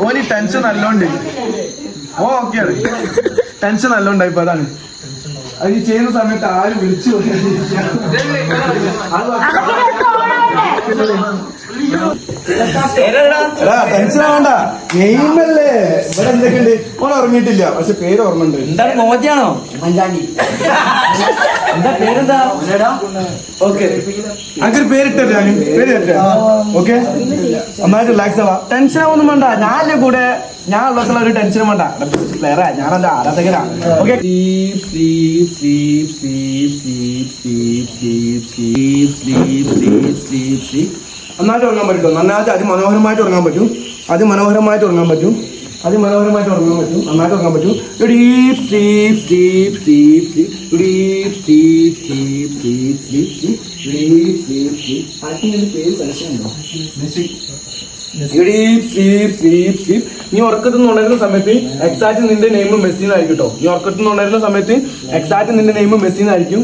ഓന് ടെൻഷൻ നല്ലോണ്ട്. ഓക്കെയാണ്, ടെൻഷൻ നല്ലോണ്ടായി. ഇപ്പൊ അതാണ് അത് ഈ ചെയ്യുന്ന സമയത്ത് ആരും വിളിച്ചു ടെൻഷൻ ആവണ്ട. നെയ്മല്ലേ ഇവിടെ എന്തൊക്കെയുണ്ട്. ഓൻ ഉറങ്ങിയിട്ടില്ല, പക്ഷെ പേര് ഓർമ്മയുണ്ട്. എന്താണ് മോദിയാണോ? എന്താ പേരെന്താ? ഓക്കെ, അങ്ങനെ പേരിട്ടല്ലേ? പേര് ഓക്കെ, നന്നായിട്ട് റിലാക്സ് ആവാ. ടെൻഷൻ ആവൊന്നും വേണ്ട. ഞാനല്ലേ കൂടെ, ഞാൻ ഉള്ള ഒരു ടെൻഷനും വേണ്ട. പ്ലെയറാ, ഞാനെന്താ ആരാധകരാ. ഓക്കെ, നന്നായിട്ട് ഉറങ്ങാൻ പറ്റും. നന്നായിട്ട് അതിമനോഹരമായിട്ട് ഉറങ്ങാൻ പറ്റും. അതിമനോഹരമായിട്ട് ഉറങ്ങാൻ പറ്റും. അതിമനോഹരമായിട്ട് ഉറങ്ങാൻ പറ്റും. നന്നായിട്ട് ഉറങ്ങാൻ പറ്റും. Deep sleep, sleep, sleep, sleep, deep sleep, sleep, sleep, sleep, sleep, deep sleep, sleep. ആർക്കും പേര് സജഷൻ ഉണ്ടോ? Deep sleep, sleep, sleep. നീ ഉറക്കത്തിൽ നിന്ന് ഉണരുന്ന സമയത്ത് എക്സാക്ട് നിന്റെ നെയിം മെസ്സിന്നായിരിക്കും കേട്ടോ. നീ ഉറക്കത്തിൽ നിന്ന് ഉണരുന്ന സമയത്ത് എക്സാക്ട് നിന്റെ നെയിം മെസ്സിന്നായിരിക്കും.